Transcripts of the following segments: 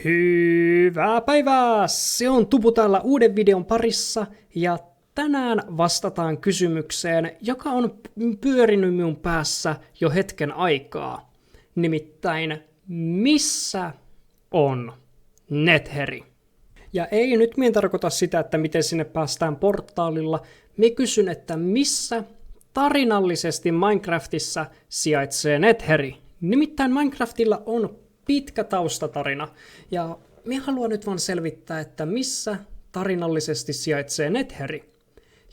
Hyvää päivää! Se on Tupu täällä uuden videon parissa ja tänään vastataan kysymykseen, joka on pyörinyt minun päässä jo hetken aikaa. Nimittäin, missä on Netheri? Ja ei nyt minä tarkoita sitä, että miten sinne päästään portaalilla. Minä kysyn, että missä tarinallisesti Minecraftissa sijaitsee Netheri? Nimittäin Minecraftilla on pitkä taustatarina, ja minä haluan nyt vaan selvittää, että missä tarinallisesti sijaitsee Netheri.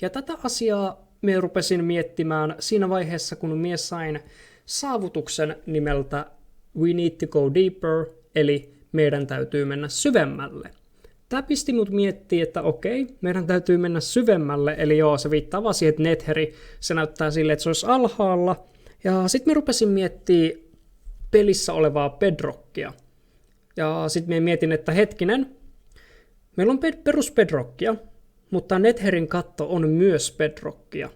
Ja tätä asiaa minä rupesin miettimään siinä vaiheessa, kun minä sain saavutuksen nimeltä We need to go deeper, eli meidän täytyy mennä syvemmälle. Tämä pisti mut miettiä, että okei, meidän täytyy mennä syvemmälle, eli joo, se viittaa vaan siihen, että Netheri, se näyttää silleen, että se olisi alhaalla. Ja sitten me rupesin miettimään pelissä olevaa bedrockia. Ja sitten me mietin, että hetkinen, meillä on perus bedrockia, mutta Netherin katto on myös bedrockia.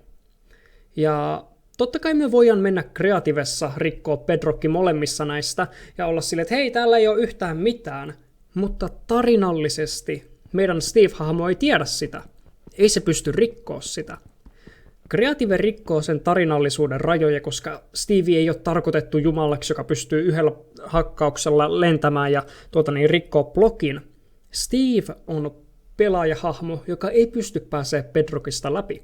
Ja totta kai me voidaan mennä kreativessa rikkoa bedrocki molemmissa näistä ja olla silleen, että hei, täällä ei ole yhtään mitään. Mutta tarinallisesti meidän Steve-hahmo ei tiedä sitä. Ei se pysty rikkoa sitä. Creative rikkoo sen tarinallisuuden rajoja, koska Steve ei ole tarkoitettu jumalaksi, joka pystyy yhdellä hakkauksella lentämään ja rikkoo blokin. Steve on pelaajahahmo, joka ei pysty pääsemään bedrockista läpi.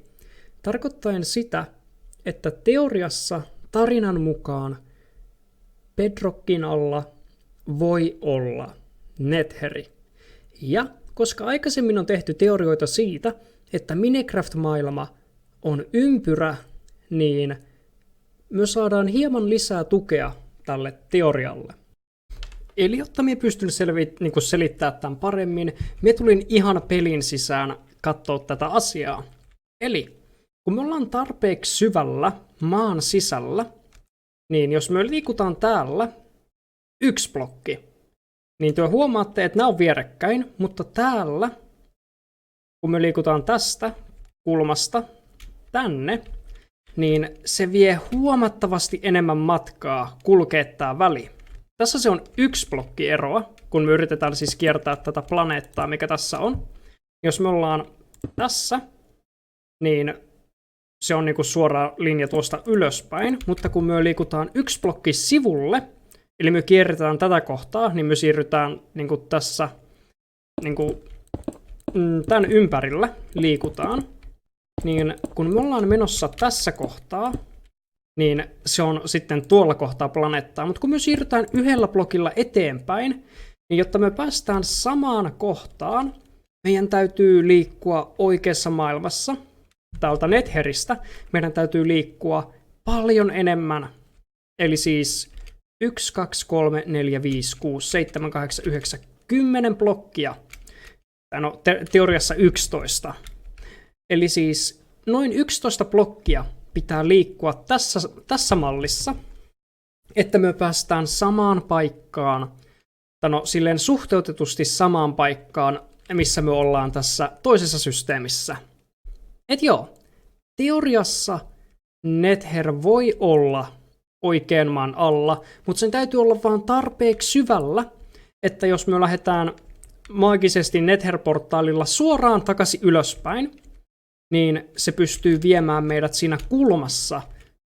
Tarkoittaen sitä, että teoriassa tarinan mukaan bedrockin alla voi olla Netheri. Ja koska aikaisemmin on tehty teorioita siitä, että Minecraft-maailma on ympyrä, niin me saadaan hieman lisää tukea tälle teorialle. Eli jotta minä pystyn selittämään tämän paremmin, minä tulin ihan pelin sisään katsoa tätä asiaa. Eli kun me ollaan tarpeeksi syvällä maan sisällä, niin jos me liikutaan täällä yksi blokki, niin te huomaatte, että nämä on vierekkäin, mutta täällä, kun me liikutaan tästä kulmasta tänne, niin se vie huomattavasti enemmän matkaa kulkea tämä väli. Tässä se on yksi blokki eroa, kun me yritetään siis kiertää tätä planeettaa, mikä tässä on. Jos me ollaan tässä, niin se on niinku suora linja tuosta ylöspäin, mutta kun me liikutaan yksi blokki sivulle, eli me kierretään tätä kohtaa, niin me siirrytään niinku tässä niinku, tämän ympärillä liikutaan. Niin kun me ollaan menossa tässä kohtaa, niin se on sitten tuolla kohtaa planeettaa. Mutta kun me siirrytään yhdellä blokilla eteenpäin, niin jotta me päästään samaan kohtaan, meidän täytyy liikkua oikeassa maailmassa. Täältä Netheristä meidän täytyy liikkua paljon enemmän. Eli siis 1, 2, 3, 4, 5, 6, 7, 8, 9, 10 blokkia. No, teoriassa 11. Eli siis noin 11 blokkia pitää liikkua tässä mallissa, että me päästään samaan paikkaan, silleen suhteutetusti samaan paikkaan, missä me ollaan tässä toisessa systeemissä. Et joo, teoriassa Nether voi olla oikean maan alla, mutta sen täytyy olla vaan tarpeeksi syvällä, että jos me lähdetään maagisesti Nether-portaalilla suoraan takaisin ylöspäin, niin se pystyy viemään meidät siinä kulmassa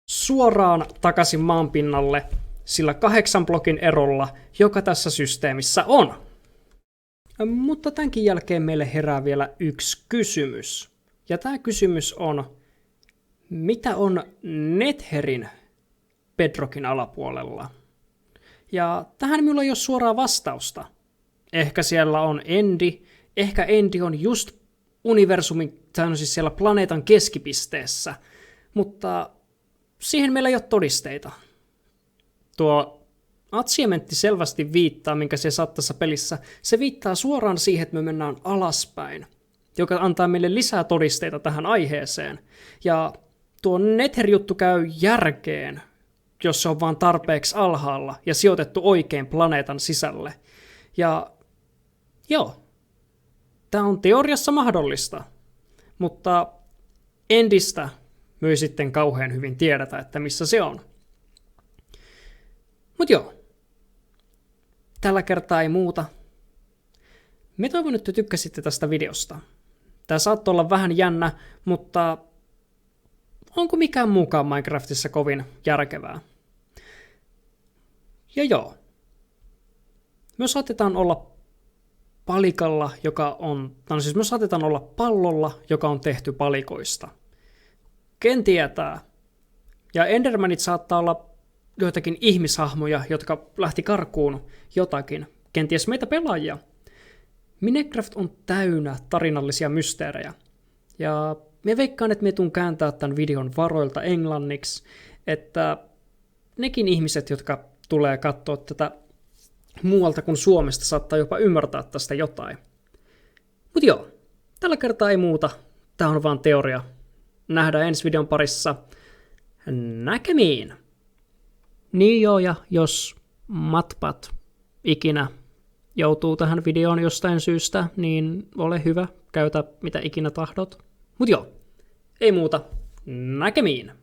suoraan takaisin maanpinnalle sillä 8 blokin erolla, joka tässä systeemissä on. Mutta tämänkin jälkeen meille herää vielä yksi kysymys. Ja tämä kysymys on, mitä on Netherin bedrockin alapuolella? Ja tähän minulla ei ole suoraa vastausta. Ehkä siellä on endi, ehkä endi on just universumin, siis siellä planeetan keskipisteessä, mutta siihen meillä ei ole todisteita. Tuo achievementti selvästi viittaa, minkä se saa tässä pelissä, se viittaa suoraan siihen, että me mennään alaspäin, joka antaa meille lisää todisteita tähän aiheeseen. Ja tuo Nether-juttu käy järkeen, jos se on vaan tarpeeksi alhaalla ja sijoitettu oikein planeetan sisälle. Ja joo, tämä on teoriassa mahdollista, mutta endistä me ei sitten kauhean hyvin tiedetä, että missä se on. Mut joo, tällä kertaa ei muuta. Me toivon, että tykkäsitte tästä videosta. Tää saattoi olla vähän jännä, mutta onko mikään muukaan Minecraftissa kovin järkevää? Ja joo. Me saatetaan olla palikalla, me saatetaan olla pallolla, joka on tehty palikoista. Ken tietää? Ja Endermanit saattaa olla joitakin ihmishahmoja, jotka lähti karkuun jotakin. Kenties meitä pelaajia. Minecraft on täynnä tarinallisia mysteerejä. Ja me veikkaan, että me tuun kääntää tämän videon varoilta englanniksi, että nekin ihmiset, jotka tulee katsoa tätä muualta kuin Suomesta, saattaa jopa ymmärtää tästä jotain. Mut joo, tällä kertaa ei muuta. Tää on vaan teoria. Nähdään ensi videon parissa. Näkemiin! Niin joo, ja jos matpat ikinä joutuu tähän videoon jostain syystä, niin ole hyvä, käytä mitä ikinä tahdot. Mut joo, ei muuta. Näkemiin!